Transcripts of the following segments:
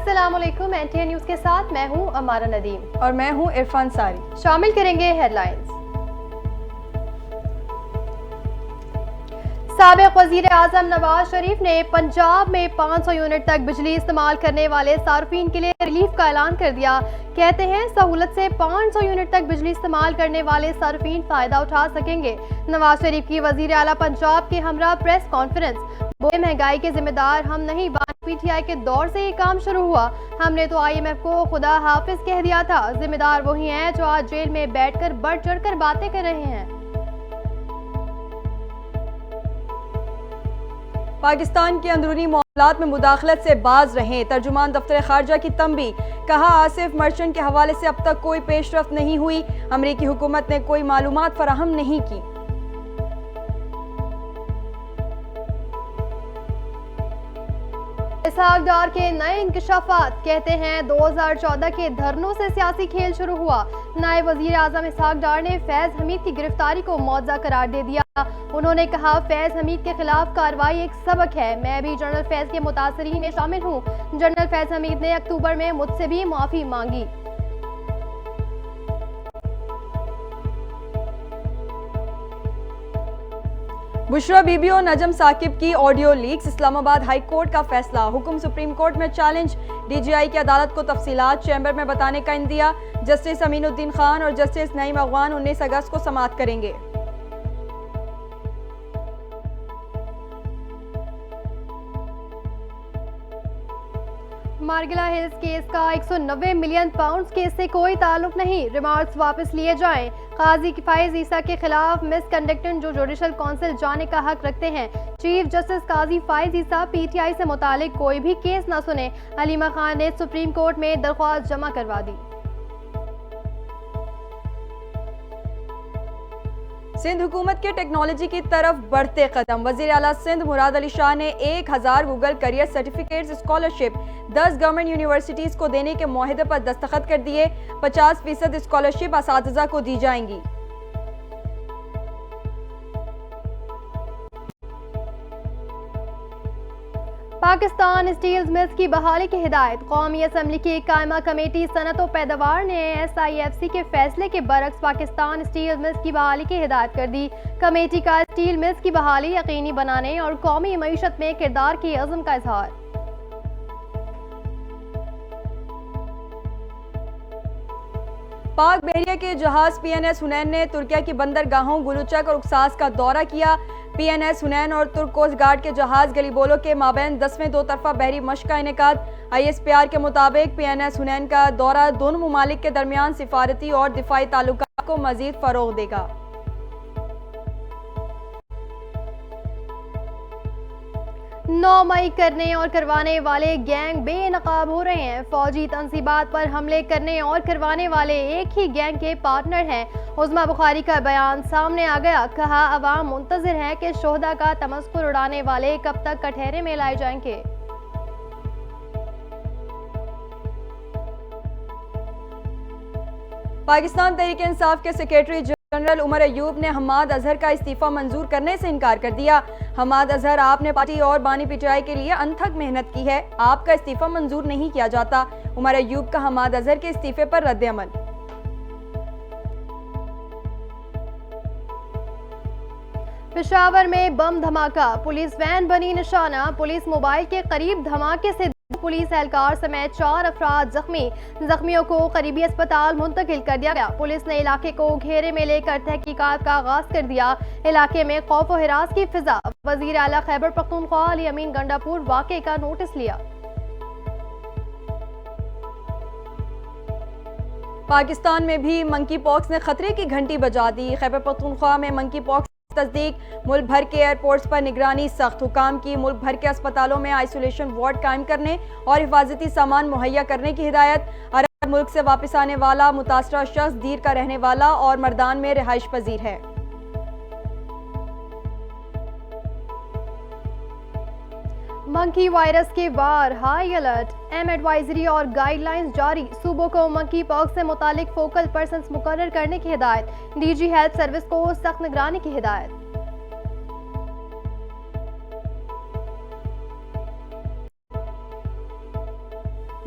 अस्सलामुअलैकुम। NTN news के साथ मैं हूं अमारा नदीम और मैं हूं इरफान सारी। शामिल करेंगे हेडलाइंस। साबिक वजीर आजम नवाज शरीफ ने पंजाब में 500 यूनिट तक बिजली इस्तेमाल करने वाले सार्फिन के लिए रिलीफ का ऐलान कर दिया। कहते हैं सहूलत से 500 यूनिट तक बिजली इस्तेमाल करने वाले सार्फिन फायदा उठा सकेंगे। नवाज शरीफ की वजीर आला पंजाब के हमरा प्रेस कॉन्फ्रेंस। बोले महंगाई के जिम्मेदार हम नहीं, पीटीआई के दौर से ये काम शुरू हुआ। हमने तो IMF को खुदा हाफिज कह दिया था। जिम्मेदार वही हैं जो आज जेल में बैठकर बढ़ चढ़कर बातें कर रहे हैं। पाकिस्तान के अंदरूनी मामलात में मुदाखलत से बाज रहें, तर्जुमान दफ्तर खारजा की तंबी। कहा आसिफ मर्चेंट के हवाले से अब तक कोई पेशरफ्त नहीं हुई। अमरीकी हुकूमत ने कोई मालूमात फराहम नहीं की। इसहाक डार के नए इंकशाफात। कहते हैं 2014 के धरनों से सियासी खेल शुरू हुआ। नायब वजीर आजम इसहाक डार ने फैज हमीद की गिरफ्तारी को मुआवजा करार दे दिया। उन्होंने कहा फैज हमीद के खिलाफ कार्रवाई एक सबक है। मैं भी जनरल फैज के मुतासरीन में शामिल हूँ। जनरल फैज हमीद ने अक्टूबर में मुझसे भी माफी मांगी। बुशरा बीबी और नजम साकिब की audio leaks. Islamabad high court का फैसला। हुक्म सुप्रीम कोर्ट में चैलेंज। DGI की अदालत को तफसीलात चैम्बर में बताने का इंदिया। जस्टिस अमीनुद्दीन खान और जस्टिस नईम अगवान 19 अगस्त को समाअत करेंगे। मार्गिला हिल्स केस का 190 मिलियन पाउंड केस से कोई ताल्लुक नहीं। रिमार्क्स वापस लिए जाएं। काजी फाइज ईसा के खिलाफ मिसकंडक्टेड जो जुडिशल काउंसिल जाने का हक रखते हैं। चीफ जस्टिस काजी फाइज ईसा PTI से मुतालिक कोई भी केस न सुने। हलीमा खान ने सुप्रीम कोर्ट में दरख्वास्त जमा करवा दी। सिंध हुकूमत के टेक्नोलॉजी की तरफ बढ़ते कदम। वजीर आला सिंध मुराद अली शाह ने 1000 Google career certificates scholarship 10 government universities को देने के मुआहदे पर दस्तखत कर दिए। 50% स्कॉलरशिप असातिज़ा को दी जाएंगी। पाकिस्तान स्टील मिल्स की बहाली की हिदायत। कौमी असम्बली की कायमा कमेटी सनत और पैदावार ने SIFC के फैसले के बरक्स पाकिस्तान स्टील मिल्स की बहाली की हिदायत कर दी। कमेटी का स्टील मिल्स की बहाली यकीनी बनाने और कौमी मईशत में किरदार की अज़्म का इजहार। पाक बहरिया के जहाज PNS हुनैन ने तुर्किया की बंदरगाहों गुलुचक और उक्सास का दौरा किया। PNS हुनैन और तुर्क कोस्ट गार्ड के जहाज गलीबोलो के माबैन 10वें दो तरफा बहरी मश्क का इनेकाद। ISPR के मुताबिक PNS हुनैन का दौरा दोनों मुमालिक के दरमियान सिफारती और दिफाई ताल्लुकात को मजीद फरोग देगा। 9 मई करने और करवाने वाले गैंग बेनकाब हो रहे हैं। फौजी तंसीबात पर हमले करने और करवाने वाले एक ही गैंग के पार्टनर हैं। उज़्मा बुखारी का बयान सामने आ गया। कहा अवाम मुंतज़िर है कि शोहदा का तमस्कुर उड़ाने वाले कब तक कटहरे में लाए जाएंगे। पाकिस्तान तहरीक इंसाफ के सेक्रेटरी जनरल उमर अयूब ने हम्माद अजहर का इस्तीफा मंजूर करने से इनकार कर दिया। हम्माद अजहर, आपने पार्टी और बानी PTI के लिए अनथक मेहनत की है, आपका इस्तीफा मंजूर नहीं किया जाता। उमर अयूब का हम्माद अजहर के इस्तीफे पर रद्द-ए-अमल। पेशावर में बम धमाका, पुलिस वैन बनी निशाना। पुलिस मोबाइल के करीब धमाके से पुलिस एहलकार समेत 4 अफराद जख्मी। जख्मियों को करीबी अस्पताल मुंतकिल कर दिया गया। पुलिस ने इलाके को घेरे में लेकर तहकीकात का आगाज कर दिया। इलाके में खौफ और हिरास की फिजा। वजीर आला खैबर पख्तूनख्वा अली अमीन गंडापुर वाक़े का नोटिस लिया। पाकिस्तान में भी मंकी पॉक्स ने खतरे की घंटी बजा दी। खैबर पख्तूनख्वा में मंकी पॉक्स तस्दीक। मुल्क भर के एयरपोर्ट्स पर निगरानी सख्त। हुकाम की मुल्क भर के अस्पतालों में आइसोलेशन वार्ड कायम करने और हिफाजती सामान मुहैया करने की हिदायत। अरब मुल्क से वापस आने वाला मुतासरा शख्स दीर का रहने वाला और मर्दान में रिहाइश पजीर है। मंकी वायरस के वार, हाई अलर्ट। एडवाइजरी और गाइडलाइंस जारी। सूबों को मंकी पॉक्स से मुतालिक फोकल पर्सन्स मुकर्रर करने की हिदायत। DG हेल्थ सर्विस को सख्त निगरानी की हिदायत।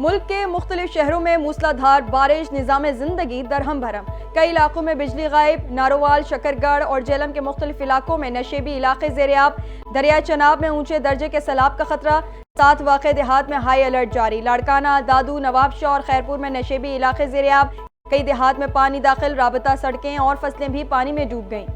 मुल्क के मुख्तलिफ शहरों में मूसलाधार बारिश, निज़ाम ज़िंदगी दरहम भरम। कई इलाकों में बिजली गायब। नारोवाल, शकरगढ़ और जेलम के मुख्तलिफ इलाकों में नशेबी इलाके ज़ेर-ए-आब। दरिया चनाब में ऊंचे दर्जे के सैलाब का खतरा। 7 वाक़े देहात में हाई अलर्ट जारी। लाड़काना, दादू, नवाबशाह और खैरपुर में नशेबी इलाके ज़ेर-ए-आब। कई देहात में पानी दाखिल। राबता सड़कें और फसलें भी पानी में डूब गईं।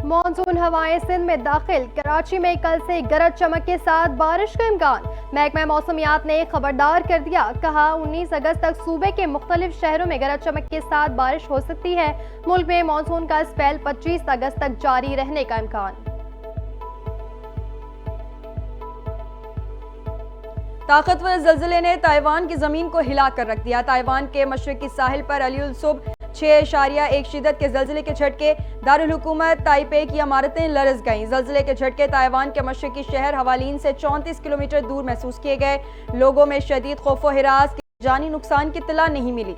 मॉनसून हवाएं सिंध में दाखिल। कराची में कल से गरज चमक के साथ बारिश का इम्कान। महकमा मौसमियात ने खबरदार कर दिया। कहा 19 अगस्त तक सूबे के मुख्तलिफ शहरों में गरज चमक के साथ बारिश हो सकती है। मुल्क में मॉनसून का स्पेल 25 अगस्त तक जारी रहने का इम्कान। ताकतवर ज़लज़ले ने ताइवान की ज़मीन को हिला कर रख दिया। ताइवान के मशरकी साहिल पर अली सुबह 6.1 शिद्दत के ज़लज़ले के झटके। दारुल हुकूमत ताइपे की इमारतें लरज़ गईं। ज़लज़ले के झटके ताइवान के मशरकी शहर हवालीन से 34 किलोमीटर दूर महसूस किए गए। लोगों में शदीद खौफ व हिरास। जानी नुकसान की इत्तला नहीं मिली।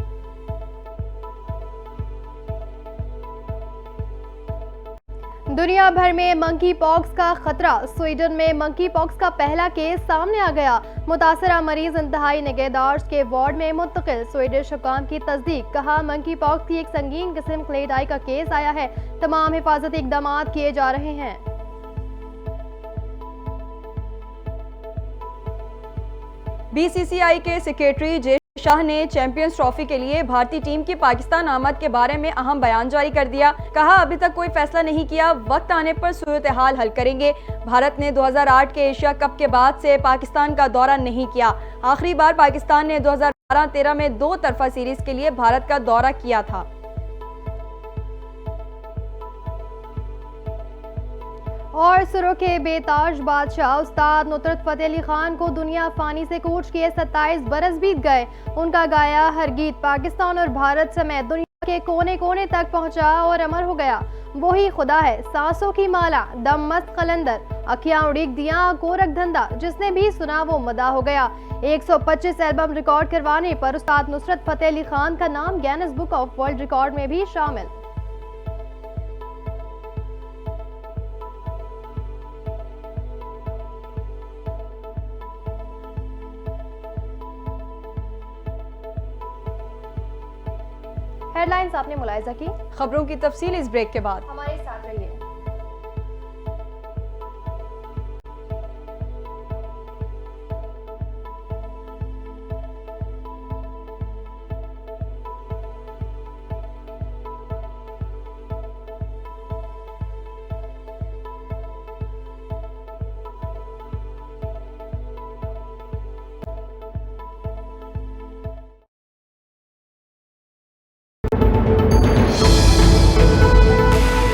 दुनिया भर में मंकी पॉक्स का खतरा। स्वीडन में मंकी पॉक्स का पहला केस सामने आ गया। मुतासरा मरीज इंतहाई निगहदाश्त के वार्ड में मुंतकिल। स्वीडिश हुकाम की तस्दीक। कहा मंकी पॉक्स की एक संगीन किस्म क्लेडाई का केस आया है। तमाम हिफाजती इकदाम किए जा रहे हैं। BCCI के सेक्रेटरी जे शाह ने चैंपियंस ट्रॉफी के लिए भारतीय टीम की पाकिस्तान आमद के बारे में अहम बयान जारी कर दिया। कहा अभी तक कोई फैसला नहीं किया, वक्त आने पर सूरत हाल हल करेंगे। भारत ने 2008 के एशिया कप के बाद से पाकिस्तान का दौरा नहीं किया। आखिरी बार पाकिस्तान ने 2012-13 में 2 तरफा सीरीज के लिए भारत का दौरा किया था। और सुरों के बेताज बादशाह उस्ताद नुसरत फतेह अली खान को दुनिया फानी से कूच किए 27 बरस बीत गए। उनका गाया हर गीत पाकिस्तान और भारत समेत दुनिया के कोने कोने तक पहुंचा और अमर हो गया। वही खुदा है सांसों की माला, दम मस्त कलंदर, अखियां उड़ीक दिया गोरख धंधा। जिसने भी सुना वो मदा हो गया। 125 एल्बम रिकॉर्ड करवाने पर उस्ताद नुसरत फतेह अली खान का नाम Guinness book of world record में भी शामिल। हेडलाइंस आपने मुलाहिजा की। खबरों की तफसील इस ब्रेक के बाद। हमारे